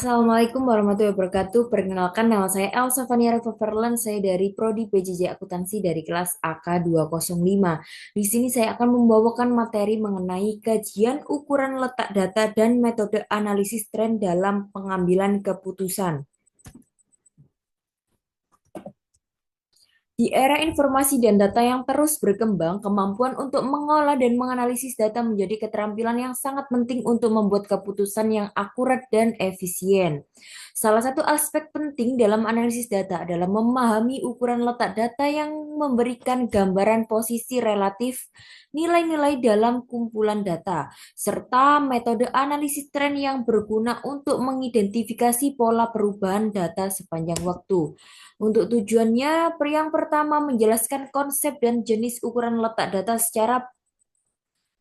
Assalamualaikum warahmatullahi wabarakatuh. Perkenalkan, nama saya Elsa Faniara Faverland. Saya dari Prodi PJJ Akuntansi dari kelas AK 205. Di sini saya akan membawakan materi mengenai kajian ukuran letak data dan metode analisis tren dalam pengambilan keputusan. Di era informasi dan data yang terus berkembang, kemampuan untuk mengolah dan menganalisis data menjadi keterampilan yang sangat penting untuk membuat keputusan yang akurat dan efisien. Salah satu aspek penting dalam analisis data adalah memahami ukuran letak data yang memberikan gambaran posisi relatif nilai-nilai dalam kumpulan data, serta metode analisis tren yang berguna untuk mengidentifikasi pola perubahan data sepanjang waktu. Untuk tujuannya, yang pertama menjelaskan konsep dan jenis ukuran letak data secara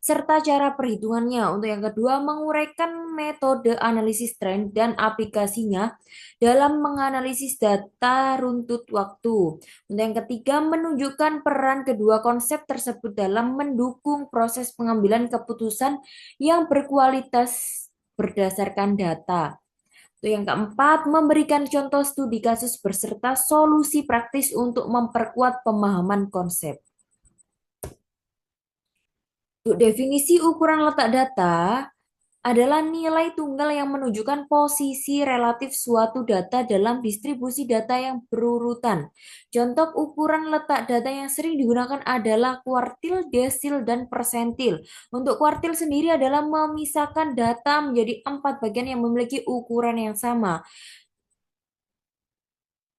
serta cara perhitungannya. Untuk yang kedua, menguraikan metode analisis tren dan aplikasinya dalam menganalisis data runtut waktu. Untuk yang ketiga, menunjukkan peran kedua konsep tersebut dalam mendukung proses pengambilan keputusan yang berkualitas berdasarkan data. Untuk yang keempat, memberikan contoh studi kasus beserta solusi praktis untuk memperkuat pemahaman konsep. Untuk definisi ukuran letak data adalah nilai tunggal yang menunjukkan posisi relatif suatu data dalam distribusi data yang berurutan. Contoh ukuran letak data yang sering digunakan adalah kuartil, desil, dan persentil. Untuk kuartil sendiri adalah memisahkan data menjadi 4 bagian yang memiliki ukuran yang sama.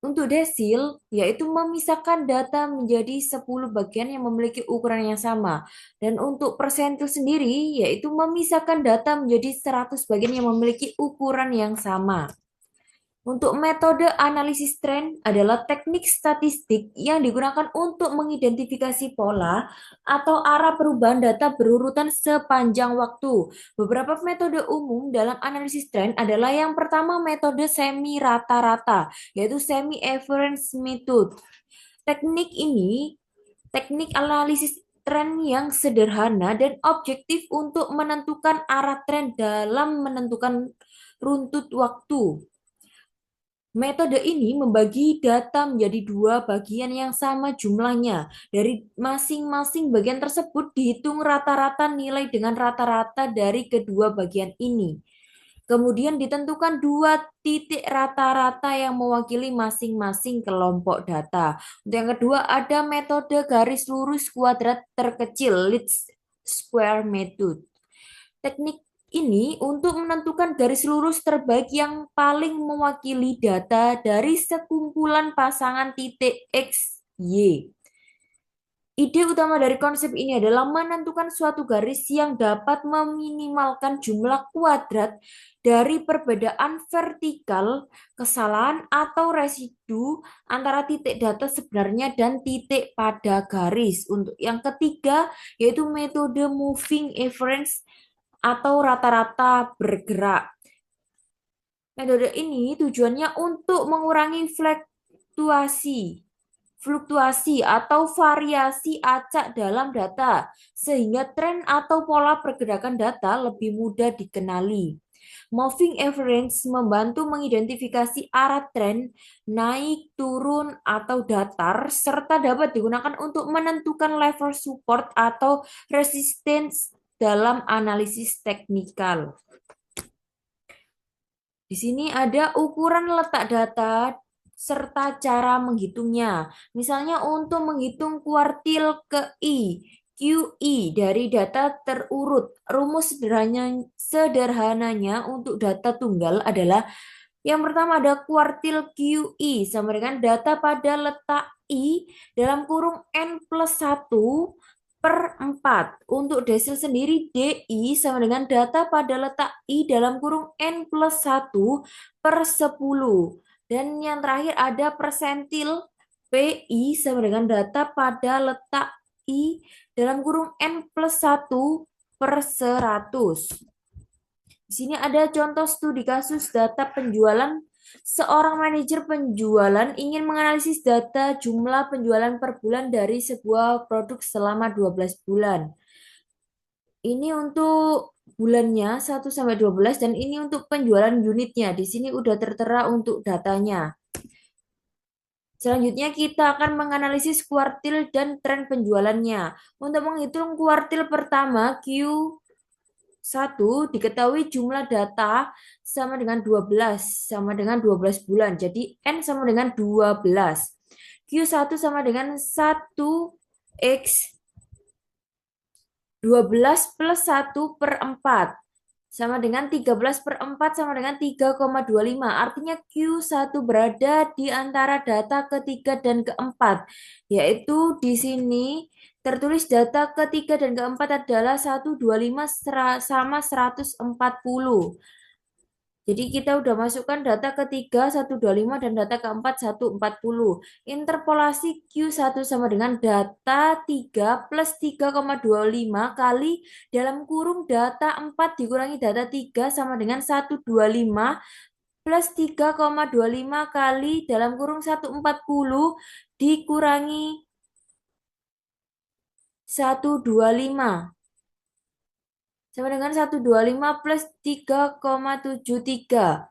Untuk desil, yaitu memisahkan data menjadi 10 bagian yang memiliki ukuran yang sama. Dan untuk persentil sendiri, yaitu memisahkan data menjadi 100 bagian yang memiliki ukuran yang sama. Untuk metode analisis tren adalah teknik statistik yang digunakan untuk mengidentifikasi pola atau arah perubahan data berurutan sepanjang waktu. Beberapa metode umum dalam analisis tren adalah yang pertama metode semi rata-rata, yaitu semi average method. Teknik ini teknik analisis tren yang sederhana dan objektif untuk menentukan arah tren dalam menentukan runtut waktu. Metode ini membagi data menjadi dua bagian yang sama jumlahnya. Dari masing-masing bagian tersebut dihitung rata-rata nilai dengan rata-rata dari kedua bagian ini. Kemudian ditentukan dua titik rata-rata yang mewakili masing-masing kelompok data. Untuk yang kedua ada metode garis lurus kuadrat terkecil, least square method. Teknik ini untuk menentukan garis lurus terbaik yang paling mewakili data dari sekumpulan pasangan titik X, Y. Ide utama dari konsep ini adalah menentukan suatu garis yang dapat meminimalkan jumlah kuadrat dari perbedaan vertikal, kesalahan, atau residu antara titik data sebenarnya dan titik pada garis. Untuk yang ketiga, yaitu metode moving average atau rata-rata bergerak. Metode ini tujuannya untuk mengurangi fluktuasi atau variasi acak dalam data, sehingga tren atau pola pergerakan data lebih mudah dikenali. Moving average membantu mengidentifikasi arah tren, naik, turun, atau datar, serta dapat digunakan untuk menentukan level support atau resistance dalam analisis teknikal. Di sini ada ukuran letak data serta cara menghitungnya. Misalnya untuk menghitung kuartil ke I, QI dari data terurut. Rumus sederhananya untuk data tunggal adalah yang pertama ada kuartil QI sama dengan data pada letak I dalam kurung N plus 1 per 4. Untuk desil sendiri DI sama dengan data pada letak I dalam kurung N plus 1 per 10. Dan yang terakhir ada persentil PI sama dengan data pada letak I dalam kurung N plus 1 per 100. Di sini ada contoh studi kasus data penjualan. Seorang manajer penjualan ingin menganalisis data jumlah penjualan per bulan dari sebuah produk selama 12 bulan. Ini untuk bulannya 1 sampai 12 dan ini untuk penjualan unitnya. Di sini udah tertera untuk datanya. Selanjutnya kita akan menganalisis kuartil dan tren penjualannya. Untuk menghitung kuartil pertama Q1 diketahui jumlah data sama dengan 12 sama dengan 12 bulan. Jadi N sama dengan 12. Q1 sama dengan 1 X 12 plus 1/4 sama dengan 13/4 sama dengan 3,25. Artinya Q1 berada di antara data ketiga dan keempat. Yaitu di sini tertulis data ketiga dan keempat adalah 125 sama 140. Jadi kita udah masukkan data ketiga 125 dan data keempat 140. Interpolasi Q1 sama dengan data 3 plus 3,25 kali dalam kurung data 4 dikurangi data 3 sama dengan 125 plus 3,25 kali dalam kurung 140 dikurangi 125 sama dengan 125 plus 3,73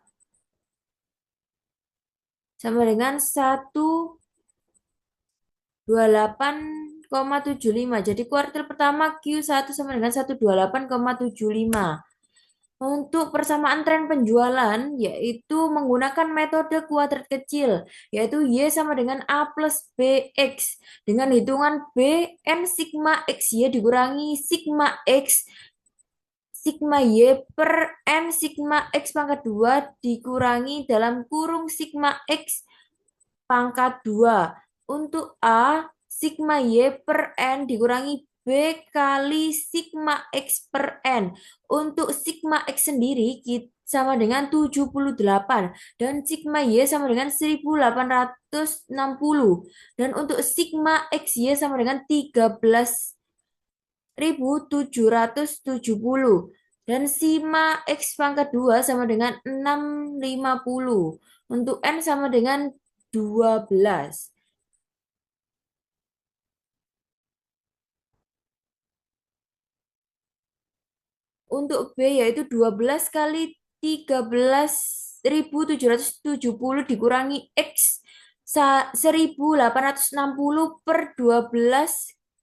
sama dengan 128,75. Jadi kuartil pertama Q1 sama dengan 128,75. Untuk persamaan tren penjualan, yaitu menggunakan metode kuadrat kecil, yaitu Y sama dengan A plus BX. Dengan hitungan B, N sigma XY dikurangi sigma X sigma Y per N sigma X pangkat 2 dikurangi dalam kurung sigma X pangkat 2. Untuk A, sigma Y per N dikurangi B kali sigma X per N. Untuk sigma X sendiri sama dengan 78 dan sigma Y sama dengan 1860. Dan untuk sigma XY sama dengan 13.770 dan sigma X pangkat 2 sama dengan 650. Untuk N sama dengan 12. Untuk B yaitu 12 kali 13.770 dikurangi X 1860 per 12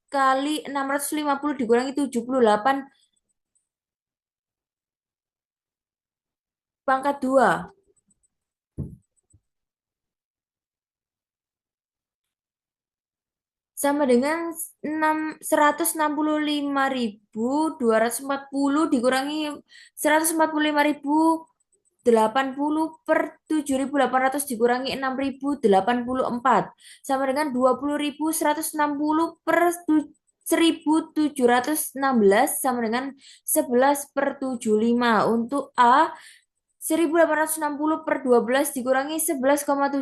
kali 650 dikurangi 78 pangkat 2. Sama dengan 165.240 dikurangi 145.080 per 7.800 dikurangi 6.084 sama dengan 20.160 per 1.716 sama dengan 11/75. Untuk A 1.860 per 12 dikurangi 11,75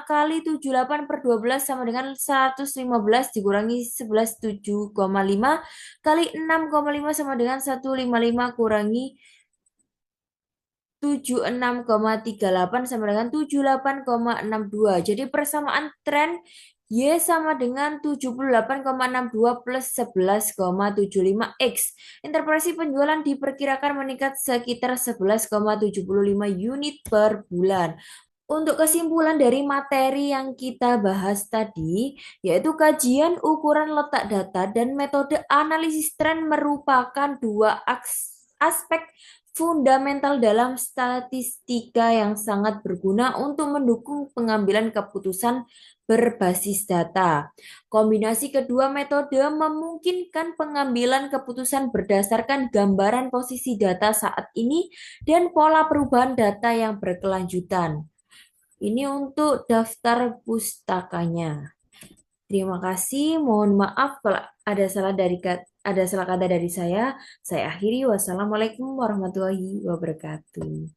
kali 78 per 12 sama dengan 115 dikurangi 11,7,5 kali 6,5 sama dengan 155 kurangi 76,38 sama dengan 78,62. Jadi persamaan tren Y sama dengan 78,62 plus 11,75 X. Interpretasi penjualan diperkirakan meningkat sekitar 11,75 unit per bulan. Untuk kesimpulan dari materi yang kita bahas tadi, yaitu kajian ukuran letak data dan metode analisis tren merupakan dua aspek fundamental dalam statistika yang sangat berguna untuk mendukung pengambilan keputusan berbasis data. Kombinasi kedua metode memungkinkan pengambilan keputusan berdasarkan gambaran posisi data saat ini dan pola perubahan data yang berkelanjutan. Ini untuk daftar pustakanya. Terima kasih. Mohon maaf kalau ada salah kata dari saya. Saya akhiri. Wassalamualaikum warahmatullahi wabarakatuh.